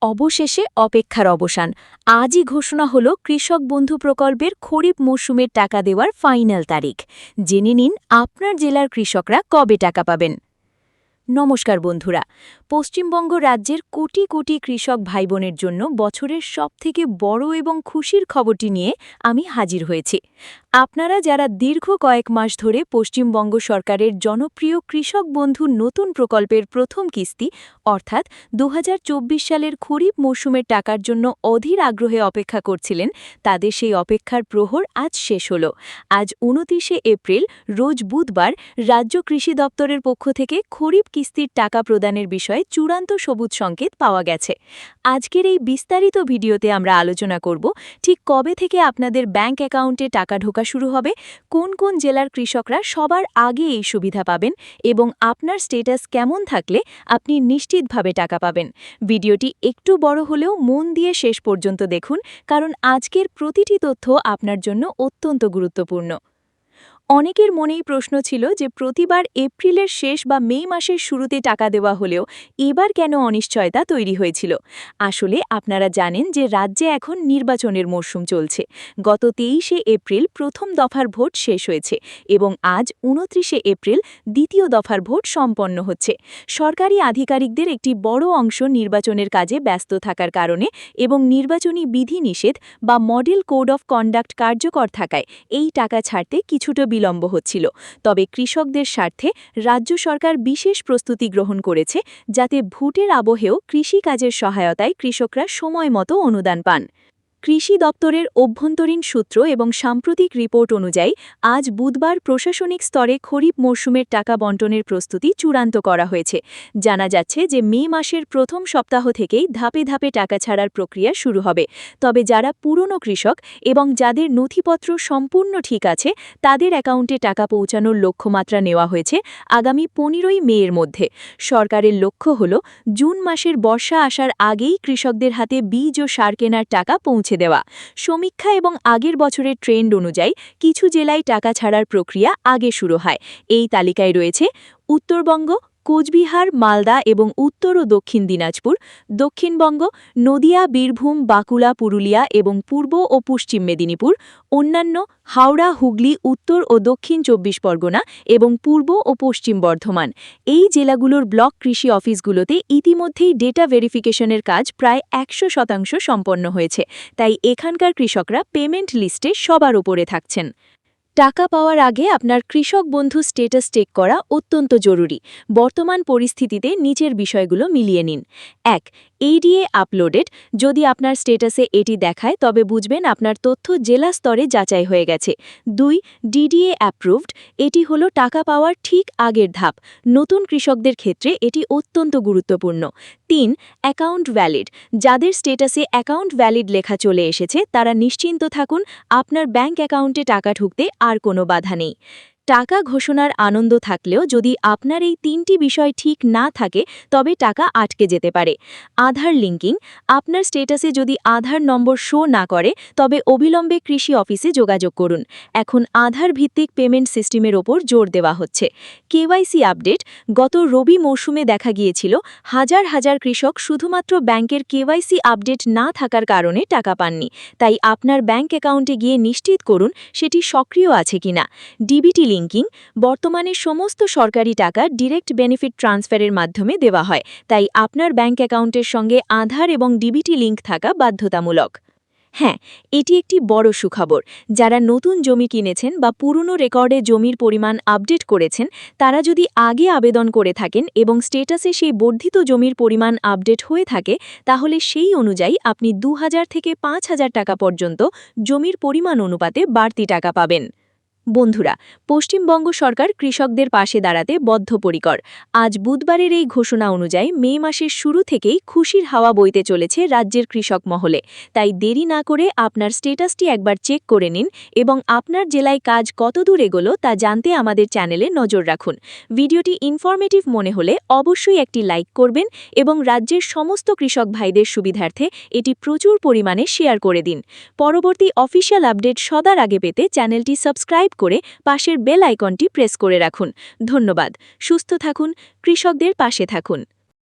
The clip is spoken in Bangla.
অবশেষে অপেক্ষার অবসান। আজই ঘোষণা হলো কৃষক বন্ধু প্রকল্পের খরিফ মৌসুমের টাকা দেওয়ার ফাইনাল তারিখ। জেনে নিন আপনার জেলার কৃষকরা কবে টাকা পাবেন। নমস্কার বন্ধুরা, পশ্চিমবঙ্গ রাজ্যের কোটি কোটি কৃষক ভাইবোনের জন্য বছরের সবথেকে বড় এবং খুশির খবরটি নিয়ে আমি হাজির হয়েছি। আপনারা যারা দীর্ঘ কয়েক মাস ধরে পশ্চিমবঙ্গ সরকারের জনপ্রিয় কৃষক বন্ধু নতুন প্রকল্পের প্রথম কিস্তি অর্থাৎ ২০২৪ সালের খরিফ মৌসুমের টাকার জন্য অধীর আগ্রহে অপেক্ষা করছিলেন, তাদের সেই অপেক্ষার প্রহর আজ শেষ হল। আজ ২৯শে এপ্রিল রোজ বুধবার রাজ্য কৃষি দপ্তরের পক্ষ থেকে খরিফ কিস্তির টাকা প্রদানের বিষয়ে চূড়ান্ত সবুজ সংকেত পাওয়া গেছে। আজকের এই বিস্তারিত ভিডিওতে আমরা আলোচনা করব ঠিক কবে থেকে আপনাদের ব্যাংক অ্যাকাউন্টে টাকা ঢোকা শুরু হবে, কোন কোন জেলার কৃষকরা সবার আগে এই সুবিধা পাবেন এবং আপনার স্ট্যাটাস কেমন থাকলে আপনি নিশ্চিতভাবে টাকা পাবেন। ভিডিওটি একটু বড় হলেও মন দিয়ে শেষ পর্যন্ত দেখুন, কারণ আজকের প্রতিটি তথ্য আপনার জন্য অত্যন্ত গুরুত্বপূর্ণ। অনেকের মনেই প্রশ্ন ছিল যে প্রতিবার এপ্রিলের শেষ বা মে মাসের শুরুতে টাকা দেওয়া হলেও এবার কেন অনিশ্চয়তা তৈরি হয়েছিল। আসলে আপনারা জানেন যে রাজ্যে এখন নির্বাচনের মরশুম চলছে। গত ২৩শে এপ্রিল প্রথম দফার ভোট শেষ হয়েছে এবং আজ ২৯শে এপ্রিল দ্বিতীয় দফার ভোট সম্পন্ন হচ্ছে। সরকারি আধিকারিকদের একটি বড় অংশ নির্বাচনের কাজে ব্যস্ত থাকার কারণে এবং নির্বাচনী বিধিনিষেধ বা মডেল কোড অফ কন্ডাক্ট কার্যকর থাকায় এই টাকা ছাড়তে কিছুটা বিলম্ব হচ্ছিল। তবে কৃষকদের স্বার্থে রাজ্য সরকার বিশেষ প্রস্তুতি গ্রহণ করেছে, যাতে ভোটের আবহেও কৃষিকাজের সহায়তায় কৃষকরা সময় মতো অনুদান পান। কৃষি দপ্তরের অভ্যন্তরীণ সূত্র এবং সাম্প্রতিক রিপোর্ট অনুযায়ী আজ বুধবার প্রশাসনিক স্তরে খরিফ মরশুমের টাকা বণ্টনের প্রস্তুতি চূড়ান্ত করা হয়েছে। জানা যাচ্ছে যে মে মাসের প্রথম সপ্তাহ থেকেই ধাপে ধাপে টাকা ছাড়ার প্রক্রিয়া শুরু হবে। তবে যারা পুরনো কৃষক এবং যাদের নথিপত্র সম্পূর্ণ ঠিক আছে, তাদের অ্যাকাউন্টে টাকা পৌঁছানোর লক্ষ্যমাত্রা নেওয়া হয়েছে আগামী ১৫ই মে এর মধ্যে। সরকারের লক্ষ্য হল জুন মাসের বর্ষা আসার আগেই কৃষকদের হাতে বীজ ও সার কেনার টাকা পৌঁছে দেওয়া। সমীক্ষা এবং আগের বছরের ট্রেন্ড অনুযায়ী কিছু জেলায় টাকা ছাড়ার প্রক্রিয়া আগে শুরু হয়। এই তালিকায় রয়েছে উত্তরবঙ্গ, কোচবিহার, মালদা এবং উত্তর ও দক্ষিণ দিনাজপুর, দক্ষিণবঙ্গ, নদিয়া, বীরভূম, বাঁকুড়া, পুরুলিয়া এবং পূর্ব ও পশ্চিম মেদিনীপুর, অন্যান্য হাওড়া, হুগলি, উত্তর ও দক্ষিণ ২৪ পরগনা এবং পূর্ব ও পশ্চিম বর্ধমান। এই জেলাগুলোর ব্লক কৃষি অফিসগুলোতে ইতিমধ্যেই ডেটা ভেরিফিকেশনের কাজ প্রায় ১০০% সম্পন্ন হয়েছে, তাই এখানকার কৃষকরা পেমেন্ট লিস্টে সবার উপরে থাকছেন। টাকা পাওয়ার আগে আপনার কৃষক বন্ধু স্ট্যাটাস চেক করা অত্যন্ত জরুরি। বর্তমান পরিস্থিতিতে নিচের বিষয়গুলো মিলিয়ে নিন। ১. ADA uploaded. যদি আপনার স্ট্যাটাসে এটি দেখায় তবে বুঝবেন আপনার তথ্য জেলা স্তরে যাচাই হয়ে গেছে। ২. DDA approved. এটি হলো টাকা পাওয়ার ঠিক আগের ধাপ। নতুন কৃষকদের ক্ষেত্রে এটি অত্যন্ত গুরুত্বপূর্ণ। ৩. Account valid. যাদের স্ট্যাটাসে অ্যাকাউন্ট ভ্যালিড লেখা চলে এসেছে তারা নিশ্চিন্ত থাকুন, আপনার ব্যাংক অ্যাকাউন্টে টাকা ঢুকতে আর কোনো বাধা নেই। টাকা ঘোষণার আনন্দ থাকলেও যদি আপনার এই ৩টি বিষয় ঠিক না থাকে তবে টাকা আটকে যেতে পারে। আধার লিঙ্কিং। আপনার স্ট্যাটাসে যদি আধার নম্বর শো না করে তবে অবিলম্বে কৃষি অফিসে যোগাযোগ করুন। এখন আধার ভিত্তিক পেমেন্ট সিস্টেমের ওপর জোর দেওয়া হচ্ছে। KYC update. গত রবি মৌসুমে দেখা গিয়েছিল হাজার হাজার কৃষক শুধুমাত্র ব্যাংকের কেওয়াইসি আপডেট না থাকার কারণে টাকা পাননি। তাই আপনার ব্যাংক অ্যাকাউন্টে গিয়ে নিশ্চিত করুন সেটি সক্রিয় আছে কিনা। DBT linking. বর্তমানে সমস্ত সরকারি টাকা ডিরেক্ট বেনিফিট ট্রান্সফারের মাধ্যমে দেওয়া হয়, তাই আপনার ব্যাংক অ্যাকাউন্টের সঙ্গে আধার এবং ডিবিটি লিঙ্ক থাকা বাধ্যতামূলক। হ্যাঁ, এটি একটি বড় সুখবর। যারা নতুন জমি কিনেছেন বা পুরনো রেকর্ডে জমির পরিমাণ আপডেট করেছেন, তারা যদি আগে আবেদন করে থাকেন এবং স্ট্যাটাসে সেই বর্ধিত জমির পরিমাণ আপডেট হয়ে থাকে, তাহলে সেই অনুযায়ী আপনি ২০০০ থেকে ৫০০০ টাকা পর্যন্ত জমির পরিমাণ অনুপাতে বাড়তি টাকা পাবেন। বন্ধুরা, পশ্চিমবঙ্গ সরকার কৃষকদের পাশে দাঁড়াতে বদ্ধপরিকর। আজ বুধবারের এই ঘোষণা অনুযায়ী মে মাসের শুরু থেকেই খুশির হাওয়া বইতে চলেছে রাজ্যের কৃষক মহলে। তাই দেরি না করে আপনার স্ট্যাটাসটি একবার চেক করে নিন এবং আপনার জেলায় কাজ কতদূর এগোলো তা জানতে আমাদের চ্যানেলে নজর রাখুন। ভিডিওটি ইনফরমেটিভ মনে হলে অবশ্যই একটি লাইক করবেন এবং রাজ্যের সমস্ত কৃষক ভাইদের সুবিধার্থে এটি প্রচুর পরিমাণে শেয়ার করে দিন। পরবর্তী অফিসিয়াল আপডেট সবার আগে পেতে চ্যানেলটি সাবস্ক্রাইব করে পাশের বেল আইকনটি প্রেস করে রাখুন। ধন্যবাদ। সুস্থ থাকুন, কৃষকদের পাশে থাকুন।